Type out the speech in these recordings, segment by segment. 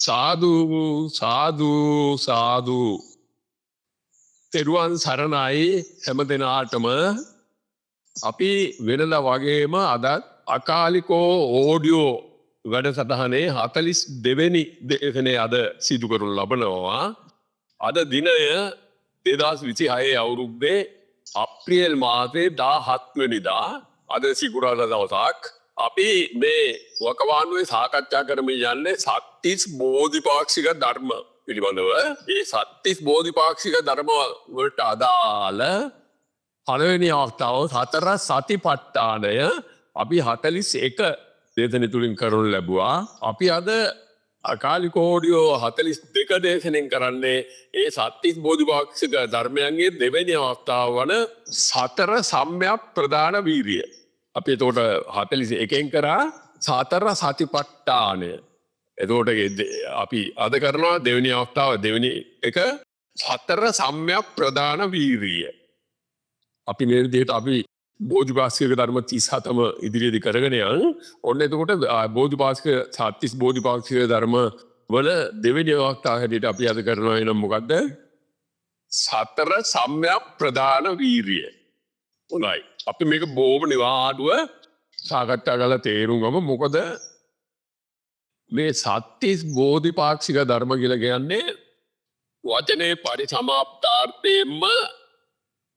සාදු සාදු සාදු තෙරුවන් සරණයි හැම දෙනාටම අපි වෙනදා වගේම අදත් අකාලිකෝ ඕඩියෝ වැඩසටහනේ 42 වෙනි දේශනේ අද සිදු කරනු ලබනවා. අද දිනය 2026 අවුරුද්දේ අප්‍රේල් මාසේ 17 වෙනිදා අද සිකුරාදා දවසක් අපි මේ වකවානුවේ සාකච්ඡා කරමින් යන්නේ සත්‍තිස් බෝධිපාක්ෂික ධර්ම පිළිබඳව. මේ සත්‍තිස් බෝධිපාක්ෂික ධර්ම වලට අදාළ පළවෙනි අවස්ථාව සතර සතිපට්ඨානය අපි 41 දේශන තුලින් කරනු ලැබුවා. අපි අද අකාලික ඕඩියෝ 42 දේශනෙන් කරන්නේ ඒ සත්‍තිස් බෝධිපාක්ෂික ධර්මයන්ගේ දෙවෙනි අවස්ථාව වන සතර සම්‍යක් ප්‍රදාන වීරිය. අපි එතකොට 41න් කරා සතර සතිපට්ඨානය. එතකොට අපි අද කරනවා දෙවෙනි අවස්ථාව දෙවෙනි එක සතර සම්‍යක් ප්‍රදාන වීරිය. අපි මේ විදිහට අපි බෝධිපාක්ෂික ධර්ම 37ම ඉදිරියේදී කරගෙන යන ඔන්න එතකොට බෝධිපාක්ෂික සත්‍තිස් බෝධිපාක්ෂික ධර්ම වල දෙවෙනි අවස්ථාව හැටියට අපි අද කරනවා එනම් මොකද්ද? සතර සම්‍යක් ප්‍රදාන වීරිය. උනායි අපි මේක බොහොම නිවාඩුව සාකච්ඡා කරලා තේරුම් ගමු. මොකද මේ සත්‍තිස් බෝධිපාක්ෂික ධර්ම කියලා කියන්නේ වචනේ පරිසමාප්තාර්ථයෙන්ම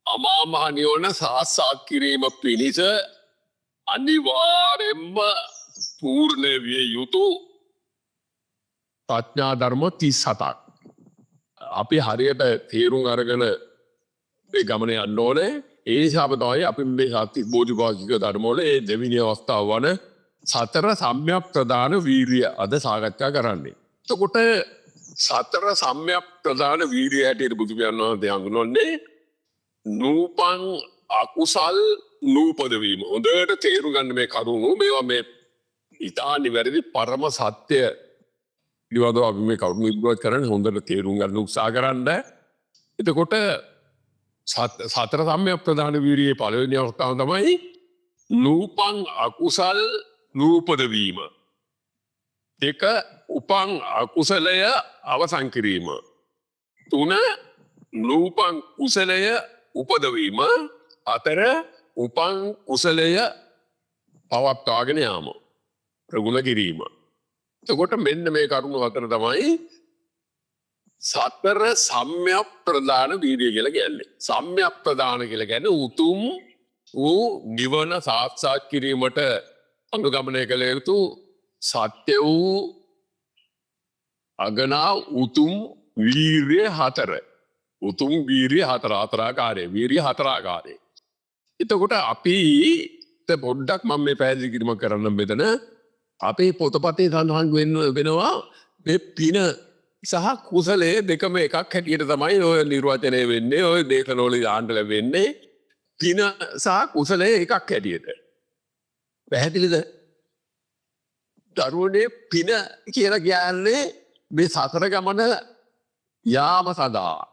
අමා මහ නිවන සාක්ෂාත් කිරීම පිණිස අනිවාර්යෙන්ම පූර්ණ විය යුතු ප්‍රඥා ධර්ම 37ක්. අපි හරියට තේරුම් අරගෙන මේ ගමනේ යන්න ඕනේ. ඒ නිසා තමයි අපි මේ සත්‍තිස් බෝධිපාක්ෂික ධර්ම වල මේ දෙවෙනි අවස්ථාව වන සතර සම්‍යක් ප්‍රදාන වීරිය අද සාකච්ඡා කරන්නේ. එතකොට සතර සම්‍යක් ප්‍රදාන වීරිය හැටියට බුදු පියාණන් වහන්සේ හඳුන්වන්නේ නූපං අකුසල් නූපද වීම. හොඳට තේරුම් ගන්න මේ කරුණු මේවා මේ ඊටා නිවැරදි පරම සත්‍ය පිළිබඳව අපි මේ කරුණු ඉදිරිපත් කරන්නේ හොඳට තේරුම් ගන්න උත්සාහ කරන්න. එතකොට සතර සම්‍යක් ප්‍රදාන වීරියේ පළවෙනි අවස්ථාව තමයි නූපං අකුසල් නූපද වීම. දෙක උපං අකුසලය අවසන් කිරීම. තුන නූපං කුසලය උපදවීම. හතර උපං කුසලය පවත්වාගෙන යාම ප්‍රගුණ කිරීම. එතකොට මෙන්න මේ කරුණු හතර තමයි සතර සම්‍යක් ප්‍රදාන වීර්යය කියලා කියන්නේ. සම්‍යක් ප්‍රදාන කියලා කියන්නේ උතුම් වූ නිවන සාක්ෂාත් කිරීමට අනුගමනය කළ යුතු සත්‍ය වූ අගනා උතුම් වීර්ය හතර. උතුම් වීර්ය හතරාකාරය. වීර්ය හතරාකාරය. එතකොට අපි පොඩ්ඩක් මම මේ පැහැදිලි කිරීමක් කරන්න මෙතන අපේ පොතපතේ සඳහන් වෙනවා මේ පින සහ කුසලයේ දෙකම එකක් හැටියට තමයි ඔය නිර්වචනය වෙන්නේ. ඔය දේශනවල දාන්න ලැබෙන්නේ පින සහ කුසලයේ එකක් හැටියට. පැහැදිලිද? දරුවනේ පින කියලා කියන්නේ මේ සතර ගමන යාම සඳහා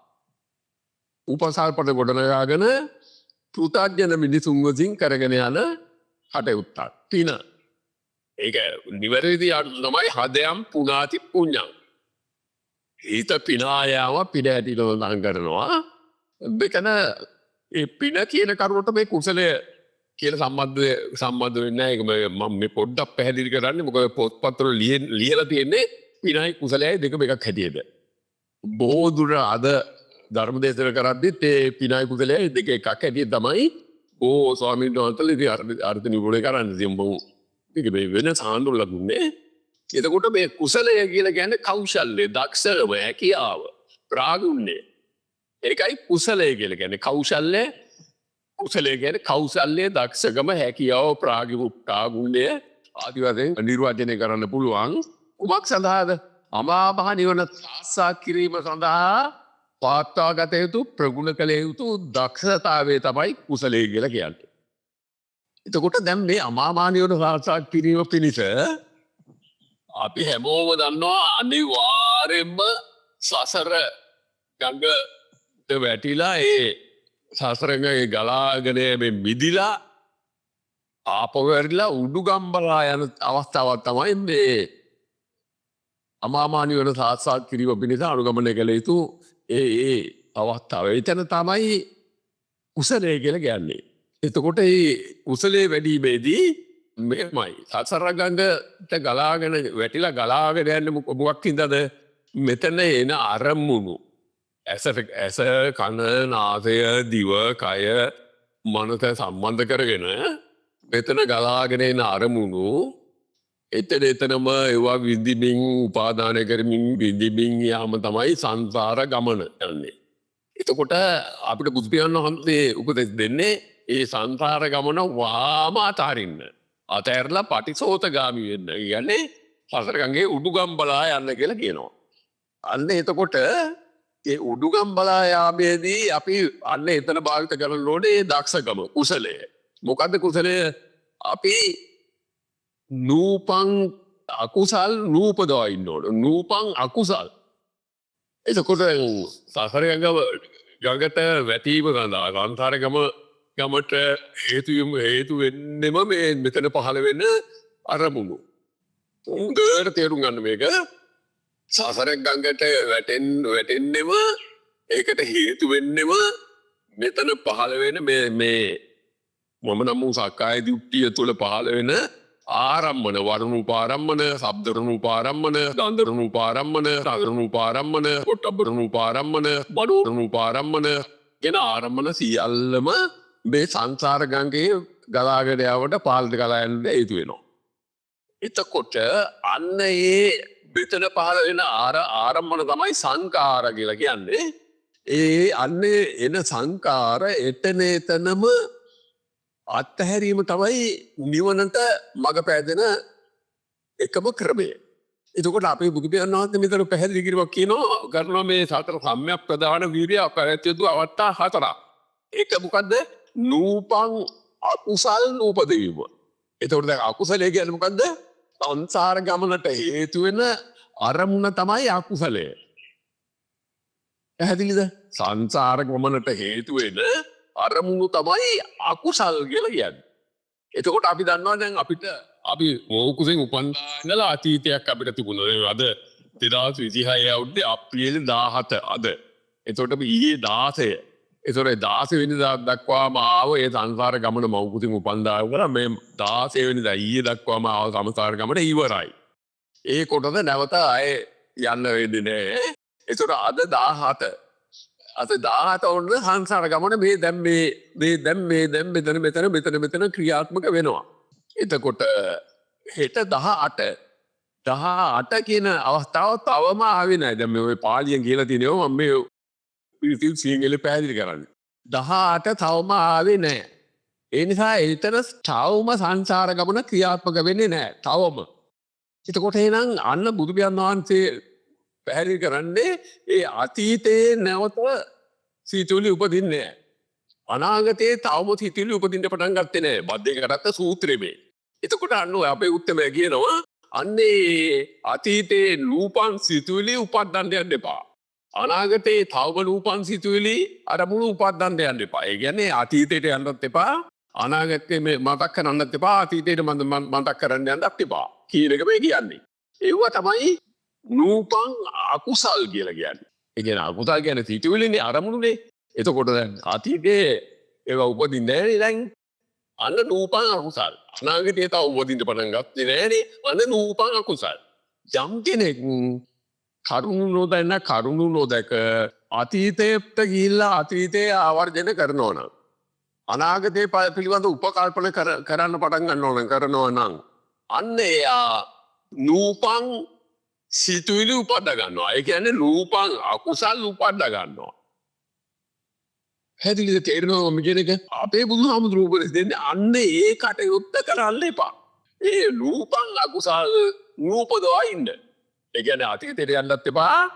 උපසල්පට ගොඩනගාගෙන පෘථග්ජන මිනිසුන් විසින් කරගෙන යන කටයුත්තක් පින. ඒක නිවැරදි අර්ථය තමයි හදයන් පුනාති පුඤ්ඤං. හිත පිනායාම පින ඇතිව නම් කරනවා. මෙතන ඒ පින කියන කරුණට මේ කුසලය කියලා සම්බන්ධ වෙන්නේ නැහැ. ඒක මම මේ පොඩ්ඩක් පැහැදිලි කරන්නේ මොකද පොත්පත්වල ලියලා තියෙන්නේ පිනයි කුසලයයි දෙකම එකක් හැටියට. බොහෝ දුර අද ධර්ම දේශන කරද්දිත් ඒ පිනයි කුසලයයි දෙක එකක් හැටියට තමයි ස්වාමීන් වහන්සේලා ඉතින් අර්ථ නිරූපණය කරන්නේ. මේක මේ වෙන සාන්දුල්ලා දුන්නේ. එතකොට මේ කුසලය කියලා කියන්නේ කෞශල්‍ය, දක්ෂකම, හැකියාව, ප්‍රාගුණ්‍ය. ඒකයි කුසලය කියලා කියන්නේ. කුසලය කියන්නේ කෞශල්‍ය, දක්ෂකම, හැකියාව, ප්‍රාගුණ්‍ය ආදී වශයෙන් නිර්වචනය කරන්න පුළුවන්. කුමක් සඳහාද? අමා මහ නිවන සාක්ෂාත් කිරීම සඳහා පවත්වාගත යුතු ප්‍රගුණ කළ යුතු දක්ෂතාවය තමයි කුසලය කියලා කියන්නේ. එතකොට දැන් මේ අමා මහ නිවන සාක්ෂාත් කිරීම පිණිස අපි හැමෝම දන්නවා අනිවාර්යෙන්ම සසර ගඟට වැටිලා ඒ සසරගේ ගලාගෙන මේ මිදිලා ආපහු වැරිලා උඩුගම්බලා යන අවස්ථාවක් තමයි මේ අමාමා නිවන සාක්ෂාත් කිරීම පිණිස අනුගමනය කළ යුතු ඒ අවස්ථාව. එතන තමයි කුසලය කියලා කියන්නේ. එතකොට මේ කුසලයේ වැඩිීමේදී මෙමයි සසරගඟට ගලාගෙන වැටිලා ගලාගෙන යන්නේ මොකක් හින්දාද? මෙතන එන අරමුණු ඇස කන නාසය දිව කය මනස සම්බන්ධ කරගෙන මෙතන ගලාගෙන එන අරමුණු එතනම ඒවා විඳිමින් උපාදානය කරමින් විඳිමින් යාම තමයි සංසාර ගමන යන්නේ. එතකොට අපිට බුදුපියාණන් වහන්සේ උපදෙස් දෙන්නේ ඒ සංසාර ගමන වාම අතාරින්න. අතෑරලා පටිසෝතගාමි වෙන්න. කියන්නේ සසර ගඟේ උඩුගම් බලා යන්න කියලා කියනවා. අන්න එතකොට ඒ උඩුගම් බලා යාමේදී අපි අන්න එතන භාවිත කරන්න ඕනේ දක්ෂකම කුසලය. මොකද්ද කුසලය? අපි නූපං අකුසල් නූපදවා ඉන්න ඕන. නූපං අකුසල්. එතකොට සසර ගඟට වැටීම සඳහා සංසාර ගමට හේතු වෙන්නෙම මේ මෙතන පහළ වෙන අරමුණු. උංගර තේරුම් ගන්න මේක. සසර ගඟට වැටෙන්නෙම ඒකට හේතු වෙන්නෙම මෙතන පහළ වෙන මේ මම නම් සක්කාය දිට්ඨිය තුළ පහළ වෙන ආරම්මන වර්ණූපාරම්මන ශබ්දරණූපාරම්මන ගන්ධරණූපාරම්මන රසරණූපාරම්මන පොට්ටබ්බරණූපාරම්මන බඩරණූපාරම්මන කියන ආරම්මන සියල්ලම මේ සංසාර ගංගේ ගලාගෙන යවට පාලට ගලා යන්න හේතු වෙනවා. එතකොට අන්න ඒ මෙතන පහළ වෙන ආරම්මන තමයි සංකාර කියලා කියන්නේ. ඒ අන්නේ එන සංකාර එතනම අත්හැරීම තමයි නිවනට මඟ පෑදෙන එකම ක්‍රමය. එතකොට අපේ බුදුපියාණන් වහන්සේ මෙතන පැහැදිලි කිරීමක් කරනවා මේ සතර සම්‍යක් ප්‍රදාන වීර්ය අපරාත්‍යතු අවස්ථා හතරක්. ඒක මොකද්ද? නූපං අකුසල් නූපදවීම. එතකොට දැන් අකුසලය කියන්නේ මොකද්ද? සංසාර ගමනට හේතු වෙන අරමුණ තමයි අකුසලය. පැහැදිලිද? සංසාර ගමනට හේතු වෙන අරමුණු තමයි අකුසල් කියලා කියන්නේ. එතකොට අපි දන්නවා දැන් අපි මොකුසෙන් උපන්දානලා අතීතයක් අපිට තිබුණා. අද 2026 අවුරුද්දේ අප්‍රේල් 17 අද. එතකොට අපි ඊයේ 16. එතකොට 16 වෙනිදා දක්වාම ආව ඒ සංසාර ගමන මොකුසෙන් උපන්දාන කරලා මේ 16 වෙනිදා ඊයේ දක්වාම ආව සංසාර ගමන ඉවරයි. ඒ කොටද නැවත ආයේ යන්න වෙන්නේ නැහැ. එතකොට අද 17 අද 17 වුණ සංසාර ගමන මේ දැන් මෙතන ක්‍රියාත්මක වෙනවා. එතකොට හෙට 18 කියන අවස්ථාව තවම ආවේ නැහැ. දැන් මේ පාලියෙන් කියලා තියෙනවා මම මේ පිළිසිල් සිංහල පැහැදිලි කරන්නේ. 18 තවම ආවේ නැහැ. ඒ නිසා එතන තවම සංසාර ගමන ක්‍රියාත්මක වෙන්නේ නැහැ. තවම. එතකොට එහෙනම් අන්න බුදුපියාණන් වහන්සේ පැහැදිලි කරන්නේ ඒ අතීතයේ නැවත සිතුවිලි උපදින්නේ නැහැ. අනාගතයේ තවම සිතුවිලි උපදින්න පටන් ගත්තේ නැහැ. බද්දේකටත් සූත්‍රෙමේ. එතකොට අන්න අපේ උත්තරය කියනවා අන්නේ අතීතයේ නූපන් සිතුවිලි උපදින්න යන්න එපා. අනාගතයේ තවම නූපන් සිතුවිලි අරමුණු උපදින්න යන්න එපා. ඒ කියන්නේ අතීතයට යන්නත් එපා. අනාගතේ මතක් කරන්නත් එපා. අතීතයට මතක් කරන්න යන්නත් එපා. කියන එක මේ කියන්නේ. ඒව තමයි නූපං අකුසල් කියලා කියන්නේ. ඒ කියන්නේ අකුසල් කියන්නේ සිතුවිලිනේ අරමුණුනේ. එතකොට දැන් අතීතයේ ඒවා උපදින්නේ නැහැ දැන්. අන්න නූපං අකුසල්. අනාගතයේ තව උපදින්න පටන් ගත්තේ නැහැනේ. අන්න නූපං අකුසල්. යම් කෙනෙක් කරුණු නොදැක අතීතයට ගිහිල්ලා අතීතයේ ආවර්ජන කරනවා නම් අනාගතයේ පිළිබඳ උපකල්පන කරන්න පටන් කරනවා නම් අන්න එයා නූපං සිතුවිලි උපද්ද ගන්නවා. ඒ කියන්නේ නූපං අකුසල් උපද්ද ගන්නවා. හැදිලිද තේරෙනවද මම කියන එක? අපේ බුදුහාමුදුරුවෝ උපදෙස් දෙන්නේ අන්න ඒ කටයුත්ත කරන්න එපා. ඒ නූපං අකුසල් නූපදවා ඉන්න. ඒ කියන්නේ අතීතයට යන්නත් එපා.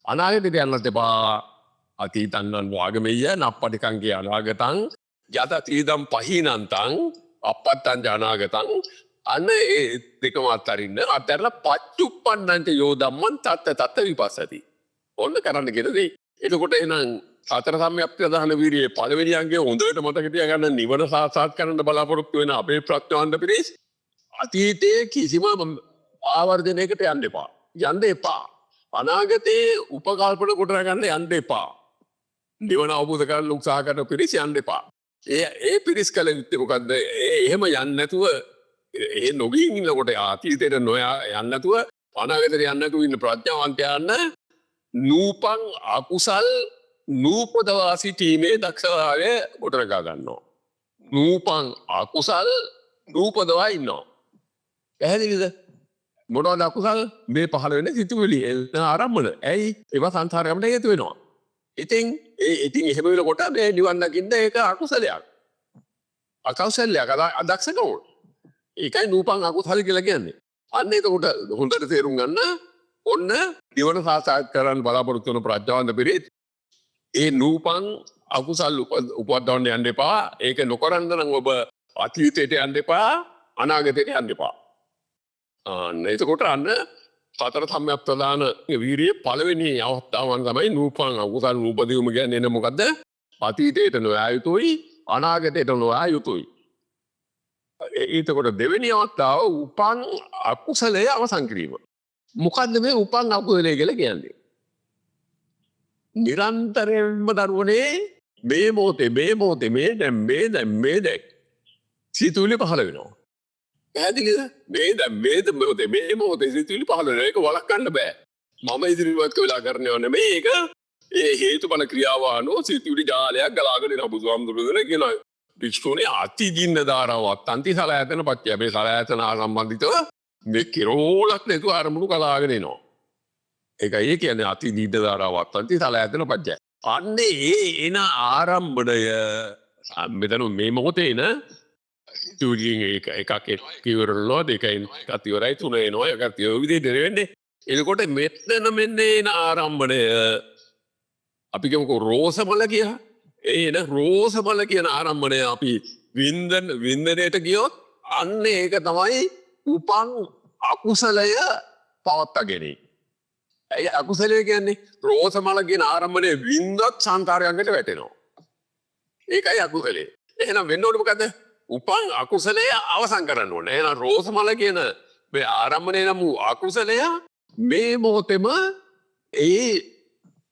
අනාගතයට යන්නත් එපා. අතීතං වාගමෙය්‍ය නප්පටිකං කිය අනාගතං යත තීදම් පහිනන්තං අපත්තං අනාගතං අන්න ඒ දෙකම අත්තරින්න අත්තරලා පච්චුප්පන්නන්ට යෝ ධම්මං තත්ත විපස්සති. ඔන්න කරන්න කියන දේ. එතකොට එහෙනම් සතර සම්‍යක් ප්‍රදාන වීර්යයේ පළවෙනි අංගය හොඳට මතක තියාගන්න නිවන සාක්ෂාත් කරන්න බලාපොරොත්තු වෙන අපේ ප්‍රඥාවන්ත පිරිස් අතීතයේ කිසිම ආවර්ජනයකට යන්න එපා. යන්න එපා. අනාගතයේ උපකල්පන කොටර ගන්න යන්න එපා. නිවන අවබෝධ කරගන්න උත්සාහ කරන පිරිස යන්න එපා. ඒ පිරිස් කල යුත්තේ මොකද්ද? එහෙම යන්නේ නැතුව ඒ නොගින් ඉන්නකොට අතීතයට නොයා යන්නේ නැතුව අනාගතයට යන්නේ නැතුව ඉන්න ප්‍රඥාවන්තයන් නූපන් අකුසල් නූපදවා සිටීමේ දක්ෂතාවය කොටරගා ගන්නවා. නූපන් අකුසල් නූපදවා ඉන්නවා. පැහැදිලිද? මොනවද අකුසල්? මේ පහළ වෙන සිතුවිලි ආරම්භන. ඇයි? ඒවා සංසාරයකට හේතු වෙනවා. ඉතින් එහෙම වෙනකොට මේ නිවන් දකින්න ඒක අකුසලයක්. අකෞසල්‍යයක් අදක්ෂකම. ඒකයි නූපන් අකුසල කියලා කියන්නේ. අන්න එතකොට හොඳට තේරුම් ගන්න ඔන්න නිවන සාක්ෂාත් කරන්න බලාපොරොත්තු වෙන ප්‍රඥාවන්ත පිරිත් ඒ නූපන් අකුසල් උපදවන්න යන්න එපා. ඒක නොකරන්න නම් ඔබ අතීතයට යන්න එපා, අනාගතයට යන්න එපා. එතකොට අන්න සතර සම්‍යක් ප්‍රදාන වීරිය පළවෙනි අවස්ථාවන් තමයි නූපන් අකුසල් නූපදීම කියන්නේ මොකද්ද? අතීතයට නොයා යුතුයි, අනාගතයට නොයා යුතුයි. එතකොට දෙවෙනි අවස්ථාව උපන් අකුසලයේ අවසන් කිරීම. මොකද්ද මේ උපන් අකුසලයේ කියලා කියන්නේ? නිරන්තරයෙන්ම දරුවනේ මේ මොහොතේ මේ දැන් සිතුවිලි පහළ වෙනවා. පැහැදිලිද? මේ මොහොතේ සිතුවිලි පහළ වෙනවා. ඒක වළක්වන්න බෑ. මම ඉදිරියට වෙලා කරනව නෙමෙයි. ඒක ඒ හේතුඵල ක්‍රියාව අනුව සිතුවිලි ජාලයක් ගලාගෙන යන බුදුහාමුදුරුවෝ කියනවා. විශ්වනේ අතිජින්න ධාරාවක් අන්ති සලආයතන පත්‍ය. මේ සලආයතන සම්බන්ධිතව මේ කිරෝලක් නැතුව අරමුණු කලාගෙන එනවා. ඒකයි ඒ කියන්නේ අතිජින්න ධාරාවක් අන්ති සලආයතන පත්‍ය. අන්නේ එන ආරම්භණය මෙතන මේ මොහොතේ එන තුලින් එකක් කිවරනවා දෙකයින් එකක් ඉවරයි තුන එනවා එකක් ඒ විදිහට වෙන්නේ. එතකොට මෙතන මෙන්න එන ආරම්භණය අපි කියමුකෝ රෝසමල කියලා. එන රෝසමල කියන ආරම්භණය අපි වින්දනයට ගියොත් අන්න ඒක තමයි උපන් අකුසලය පවත්තගෙන. ඒ අකුසලය කියන්නේ රෝසමල කියන ආරම්භණය වින්දොත් සංකාරයන්කට වැටෙනවා. ඒකයි අකුසලය. එහෙනම් වෙන්න ඕනේ මොකද්ද? උපන් අකුසලය අවසන් කරන්න ඕනේ. එහෙනම් රෝසමල කියන මේ ආරම්භණය නම් වූ අකුසලය මේ මොහොතේම ඒ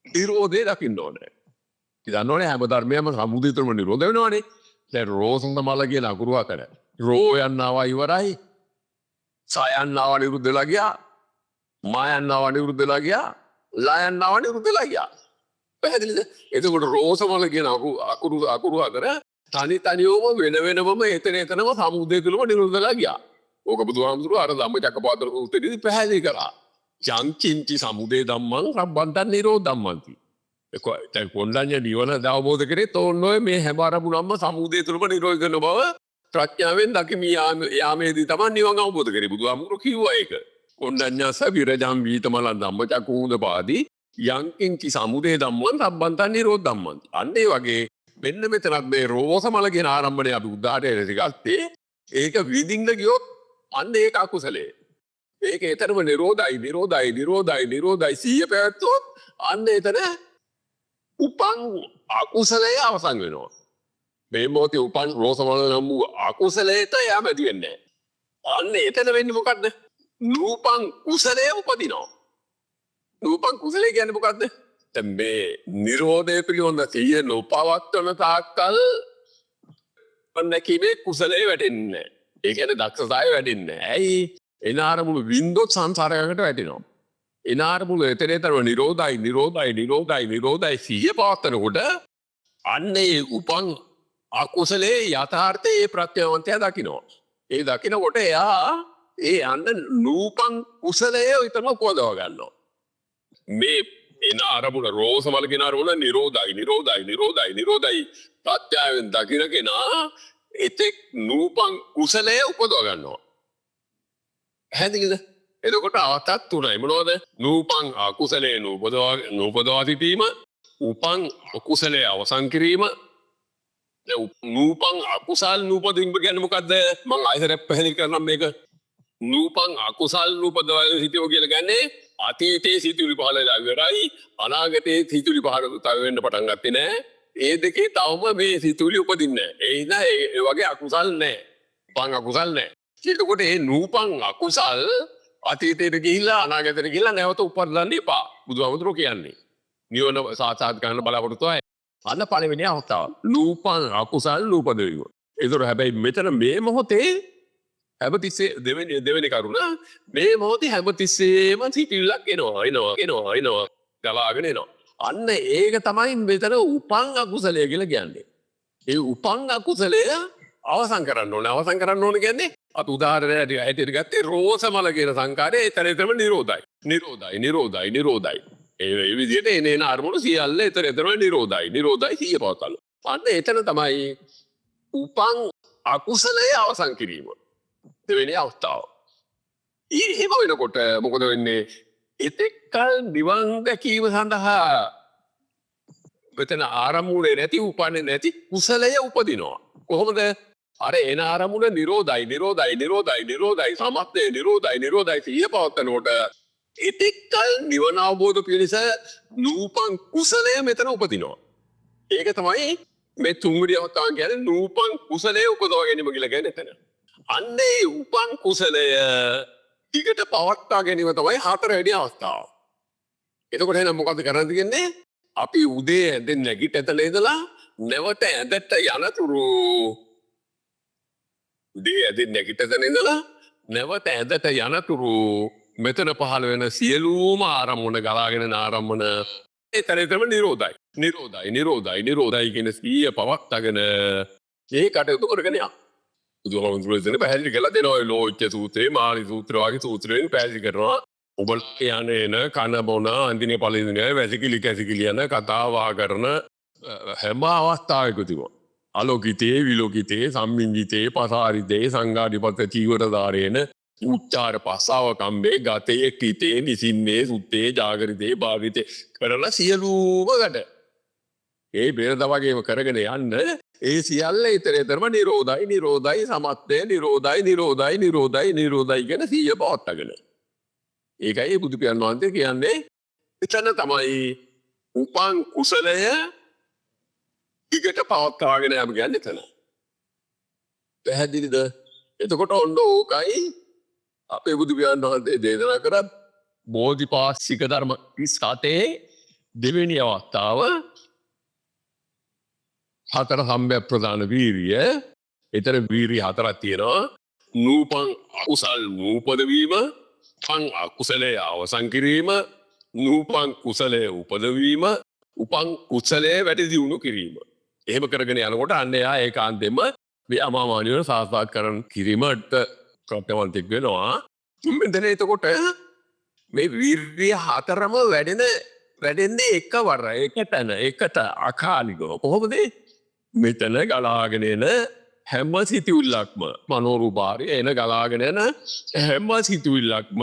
නිරෝධය දකින්න ඕනේ. ඉතින් ඕනේ හැම ධර්මයක්ම සමුදිතම නිරෝධ වෙනවානේ. දැන් රෝසමල කියන අකුරු අතර රෝ යන්නවා ඉවරයි. සයන්නවා නිරුද්ධ වෙලා ගියා. මායන්නවා නිරුද්ධ වෙලා ගියා. ලයන්නවා නිරුද්ධ වෙලා ගියා. පැහැදිලිද? එතකොට රෝසමල කියන අකුරු අතර තනියම වෙනවම එතනම සමුදය තුලම නිරුද්ධ වෙලා ගියා. ඕක බුදුහාමුදුරුවෝ අර ධම්මචක්කපවත්තන සූත්‍රයේදී පැහැදිලි කරා. යංචින්චි සමුදය ධම්මං රබ්බන්තං නිරෝධම්මන්ති. දැන් කොණ්ඩඤ්ඤ නිවන අවබෝධ කරේ තෝරනෝය මේ හැම අරමුණක්ම සමුදය තුලම නිරෝධ කරන බව ප්‍රඥාවෙන් දකිමි යාමේදී තමයි නිවන් අවබෝධ කරේ. බුදුහාමුදුරුවෝ කිව්වා ඒක. කොණ්ඩඤ්ඤස විරජං වීතමල ධම්මචක්කුංදපාදී යංකින්චි සමුදය ධම්මං රබ්බන්තං නිරෝධම්මන්ති. අන්න ඒ වගේ මෙන්න මෙතනත් මේ රෝසමල කියන ආරම්භණය අපි උදාහරණයක් ගත්තේ. ඒක විඳින්න ගියොත් අන්න ඒක අකුසලයේ. ඒක එතරම් නිරෝධයි සිහිය පැවැත්වුවොත් අන්න එතන උපන් අකුසලයේ අවසන් වෙනවා. මේ මොහොතේ උපන් රෝසමල නම් වූ අකුසලයට යෑමදි වෙන්නේ. අන්න එතන වෙන්නේ මොකද්ද? නූපන් කුසලයේ උපදිනවා. නූපන් කුසලයේ කියන්නේ මොකද්ද? දැන් මේ නිරෝධය පිළිබඳ සිහිය නොපවත්වන තාක්කල් නැකීමේ කුසලයේ වැටෙන්නේ නැහැ. ඒ කියන්නේ දක්ෂතාවය වැඩෙන්නේ නැහැ. ඇයි? එන අරමුණු වින්දොත් සංසාරයකට වැටෙනවා. එන අරමුණු එතරම් නිරෝධයි සිහිය පවත්වනකොට අන්නේ උපන් අකුසලයේ යථාර්ථයේ ප්‍රත්‍යවන්තය දකිනවා. ඒ දකිනකොට එයා ඒ අන්න නූපන් කුසලයේ විතරම උපදව ගන්නවා. මේ එන අරමුණ රෝසමල කියන අරමුණ නිරෝධයි ප්‍රත්‍යයෙන් දකින කෙනා එතෙක් නූපන් කුසලයේ උපදව ගන්නවා. හැදින්ද? එතකොට අවතත් තුනයි මොනවද? නූපන් අකුසලයේ නූපදවා සිටීම, උපන් අකුසලයේ අවසන් කිරීම. නූපන් අකුසල් නූපදින්න කියන්නේ මොකද්ද? මම ආයෙත් පැහැදිලි කරනම් මේක. නූපන් අකුසල් නූපදවා සිටියෝ කියලා කියන්නේ අතීතයේ සිතුවිලි පහළ වෙලා ඉවරයි, අනාගතයේ සිතුවිලි පහළ වෙන්න පටන් ගත්තේ නෑ. ඒ දෙකේ තවම මේ සිතුවිලි උපදින්නේ නෑ. ඒ නිසා ඒ වගේ අකුසල් නෑ. උපන් අකුසල් නෑ. එතකොට මේ නූපන් අකුසල් අතීතයට ගිහිල්ලා අනාගතයට ගිහිල්ලා නැවත උපදින්න එපා. බුදුහාමුදුරුවෝ කියන්නේ. නිවන සාක්ෂාත් කරන්න බලාපොරොත්තු වෙයි. අන්න පළවෙනි අවස්ථාව. නූපන් අකුසල් නූපදවීම. ඒතර හැබැයි මෙතන මේ මොහොතේ හැමතිස්සේ දෙවෙනි කරුණ මේ මොහොතේ හැමතිස්සේම සිටිල්ලක් එනවා ගලාගෙන එනවා. අන්න ඒක තමයි මෙතන උපන් අකුසලය කියලා කියන්නේ. ඒ උපන් අකුසලය අවසන් කරන්න ඕනේ. අවසන් කරන්න ඕනේ කියන්නේ අත උදාහරණයක් ඇටියට ගත්තේ රෝසමල කියන සංකාරය ඒතරේතම නිරෝධයි. ඒ විදිහට එන අරමුණු සියල්ල ඒතරේතම නිරෝධයි සිය පවතල. අන්න එතන තමයි උපන් අකුසලය අවසන් කිරීම. දෙවෙනි අවස්ථාව. එහෙම වෙනකොට මොකද වෙන්නේ? එතෙක්කල් නිවන් දැකීම සඳහා මෙතන ආරමුණේ නැති උපන්නේ නැති කුසලය උපදිනවා. කොහොමද? අර එන ආරමුණ නිරෝධයි සමත්ය නිරෝධයි සිය පවත්තනකොට එතෙක්කල් නිවන අවබෝධ පිණිස නූපන් කුසලය මෙතන උපදිනවා. ඒක තමයි මේ තුන්වෙනි අවස්ථාව කියන්නේ නූපන් කුසලය උපදවා ගැනීම කියලා කියන්නේ එතන. අන්නේ උපන් කුසලය ටිකට පවත්වා ගැනීම තමයි හතරවෙනි අවස්ථාව. එතකොට එහෙනම් මොකද කරන්න තියෙන්නේ? අපි උදේ ඇඳෙන් නැගිට ඇතල ඉඳලා නැවත ඇඳට යනතුරු උදේ ඇඳෙන් නැගිට ඇතල ඉඳලා නැවත ඇඳට යනතුරු මෙතන පහළ වෙන සියලුම ආරම්මන ගලාගෙන ආරම්මන ඒතරේතම නිරෝධයි කියන සිය පවත්වාගෙන ඒ කටයුතු කරගෙන යනවා. බුදුහාමුදුරුවෝ පැහැදිලි කරලා දෙනවා. ලෝච්ච සූත්‍රේ මාළි සූත්‍ර වගේ සූත්‍රයෙන් පැහැදිලි කරනවා. ඔබට යන කන බොන අන්තිමේ පළදින වැසිකිලි කැසිකිලි යන කතාවා කරන හැම අවස්ථාවකදීම අලෝකිතේ විලෝකිතේ සම්මිංජිතේ පසාරිතේ සංඝාධිපත චීවරධාරේන උච්චාර පස්සාව කම්බේ ගතේ කිතේ නිසින්නේ සුත්තේ ජාගරිතේ භාවිතේ කරලා සියලුම වැඩ ඒ බෙරද වගේම කරගෙන යන්න ඒ සියල්ල ඊතරේතරම නිරෝධයි සමත්ය නිරෝධයි කියන සිය පවත්වාගෙන. ඒකයි බුදු පියාණන් වහන්සේ කියන්නේ එතන තමයි උපන් කුසලය ඊකට පවත්වාගෙන යම කියන්නේ එතන. පැහැදිලිද? එතකොට ඔන්න ඕකයි අපේ බුදු පියාණන් වහන්සේ දේශනා කර බෝධිපාක්ෂික ධර්ම 37 දෙවෙනි අවස්ථාව හතර සම්‍යක් ප්‍රදාන වීරිය. එතන වීරිය හතරක් තියෙනවා. නූපන් අකුසල් නූපදවීම, පං අකුසලයේ අවසන් කිරීම, නූපන් කුසලයේ උපදවීම, උපන් කුසලයේ වැඩි දියුණු කිරීම. එහෙම කරගෙන යනකොට අන්න එයා ඒකාන්තයෙන්ම මේ අමාමානියව සාස්ත්‍රාත් කරන කිරීමට ප්‍රත්‍යවන්තික වෙනවා. මෙතන එතකොට මේ වීරිය හතරම වැඩෙන්නේ එකවර එකට අකාලිකව. කොහොමද? මෙතන ගලාගෙන එන හැම සිතුවිල්ලක්ම මනෝරූපාරය එන ගලාගෙන එන හැම සිතුවිල්ලක්ම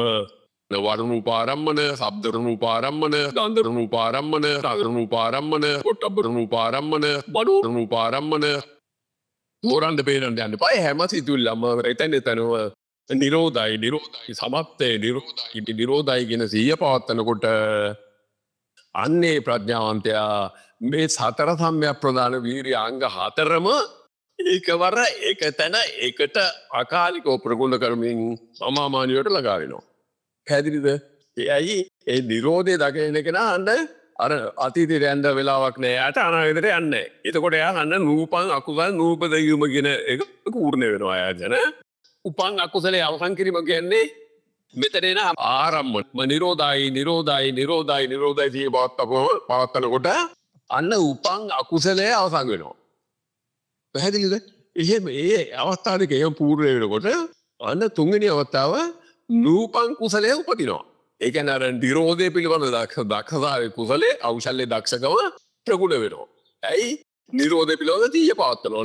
වර්ණූපාරම්මන, ශබ්දරූපාරම්මන, ගන්ධරූපාරම්මන, රසරූපාරම්මන, පොට්ටබ්බරූපාරම්මන, මනෝරූපාරම්මන මොරන්ද පේනන්න යන්න එපා. හැම සිතුවිල්ලම එතනම නිරෝධයි සමත්ය නිරෝධයි කියන සිහිය පවත්වනකොට අන්නේ ප්‍රඥාවන්තයා මේ සතර සම්‍යක් ප්‍රදාන වීරිය අංග හතරම ඒකවර ඒක තැන ඒකට අකාලිකව ප්‍රගුණ කරමින් අමාමානියට ළඟා වෙනවා. පැහැදිලිද? එයි ඒ නිරෝධය දකින කෙනා අන්න අර අතීතයට යන්න වෙලාවක් නෑ. යාට අනාගතයට යන්නේ. එතකොට එයා අන්න නූපන් අකුසල් නූපදවීම කියන එක පූර්ණ වෙනවා. යාජන උපන් අකුසලයේ අවසන් කිරීම කියන්නේ මෙතන එන ආරම්භ නිරෝධයි සිය පවත්වනකොට අන්න උපන් අකුසලයේ අවසන් වෙනවා. පැහැදිලිද? එහෙම ඒ අවස්ථාව දෙක එහෙම පූර්ණ වෙනකොට අන්න තුන්වෙනි අවස්ථාව නූපන් කුසලයේ උපදිනවා. ඒ කියන්නේ අර නිරෝධය පිළිබඳ දක්ෂතාවයේ කුසලයේ කෞශල්‍ය දක්ෂකම ප්‍රගුණ වෙනවා. ඇයි? නිරෝධය පිළිබඳ සිය පවත්වනවා.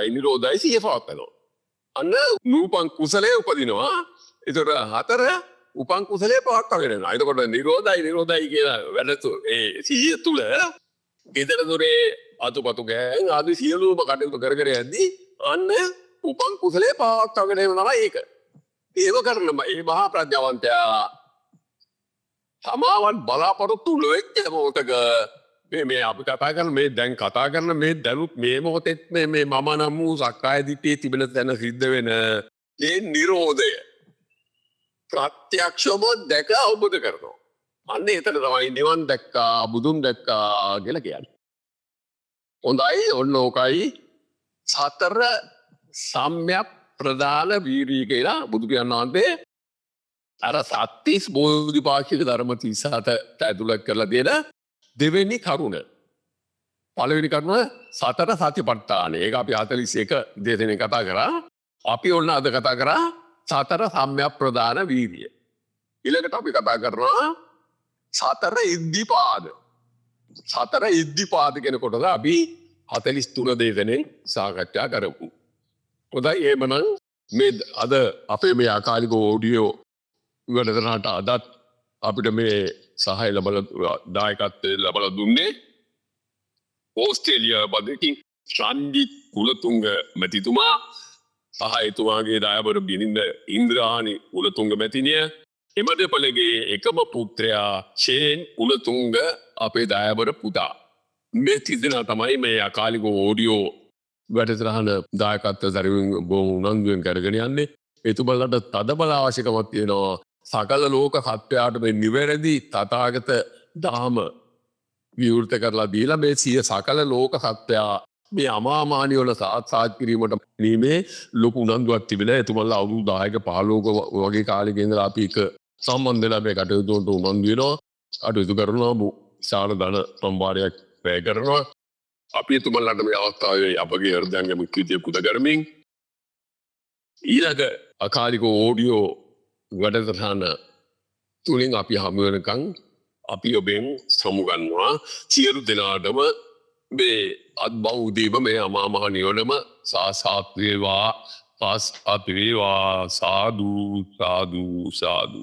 නිරෝධයි සිය පවත්වනවා. අන්න නූපන් කුසලයේ උපදිනවා. ඒතර හතර උපන් කුසලයේ පවත්වාගෙන යනවා. එතකොට නිරෝධයි කියලා වැඩ ඒ සිහිය තුල ගෙදර දොරේ අතුපතු ගෑන් ආදී සියලුම කටයුතු කර යද්දී අන්න උපන් කුසලයේ පවත්වාගෙන යනවා. ඒක ඒව කරන මේ මහා ප්‍රඥාවන්තයා සමාවන් බලාපොරොත්තු නොවෙච්ච මොහොතක මේ අපි කතා කරන මේ දැන් කතා කරන මේ දැනුත් මේ මොහොතෙත් මේ මම නම් වූ සක්කාය දිට්ඨියේ තිබෙන තැන සිද්ධ වෙන ඒ නිරෝධය ප්‍රත්‍යක්ෂම දැක අවබෝධ කරනවා. අන්න එතන තමයි නිවන් දැක්කා බුදුන් දැක්කා කියලා කියන්නේ. හොඳයි ඔන්න ඕකයි සතර සම්‍යක් ප්‍රදාන වීරිය කියලා බුදු පියාණන් වහන්සේ අර සත්‍තිස් බෝධිපාක්ෂික ධර්ම 37 ඇතුළත් කරලා දෙන දෙවෙනි කරුණ. පළවෙනි කරුණ සතර සතිපට්ඨාන. ඒක අපි 41 දේශනේ කතා කරා. අපි ඔන්න අද කතා කරා සතර සම්‍යක් ප්‍රදාන වීරිය. ඊළඟට අපි කතා කරනවා සතර ඉද්ධිපාද. සතර ඉද්ධිපාද කියන කොටස අපි 43 දේශනේ සාකච්ඡා කරමු. හොඳයි එහෙමනම් මේ අද අපේ මේ අකාලික ඔඩියෝ වැඩසටහනට අදත් අපිට මේ සහාය ලැබලා දායකත්වය ලැබලා දුන්නේ ඕස්ට්‍රේලියා බදකින් රන්ජිත් කුලතුංග මැතිතුමා සහ එතුමාගේ දායබර බිරිඳ ඉන්ද්‍රාණි කුලතුංග මැතිණිය එමඩපළගේ එකම පුත්‍රයා ෂේන් කුලතුංග අපේ දායබර පුතා මේ තිදෙනා තමයි මේ අකාලික ඔඩියෝ වැඩසටහන දායකත්වය දරමින් බොහොම උනන්දුවෙන් කරගෙන යන්නේ. එතුමලට තදබල අවශ්‍යකමක් තියෙනවා සකල ලෝක සත්වයාට මේ නිවැරදි තථාගත ධර්ම විවෘත කරලා දීලා මේ සිය සකල ලෝක සත්වයා මේ අමාමානි වල සාත්සාත් කිරීමට නීමේ ලොකු උනන්දුවක් තිබිලා එතුමලා අවුරුදු 10ක 15ක වගේ කාලෙක ඉඳලා අපි එක සම්බන්ධ වෙලා මේ කටයුතු වලට උනන්දු වෙනවා. අටයුතු කරනවා විශාල ධන සම්භාරයක් වැය කරනවා. අපි එතුමලාට මේ අවස්ථාවේ අපගේ හෘදයාංගම කීතිය පුද කරමින් ඊළඟ අකාලික ඔඩියෝ වැඩසටහන තුලින් අපි හමු වෙනකන් අපි ඔබෙන් සමුගන්නවා සියලු දෙනාටම මේ අත්බෞදීම මේ අමා මහ නිවනම සාසාත් වේවා සාදු සාදු සාදු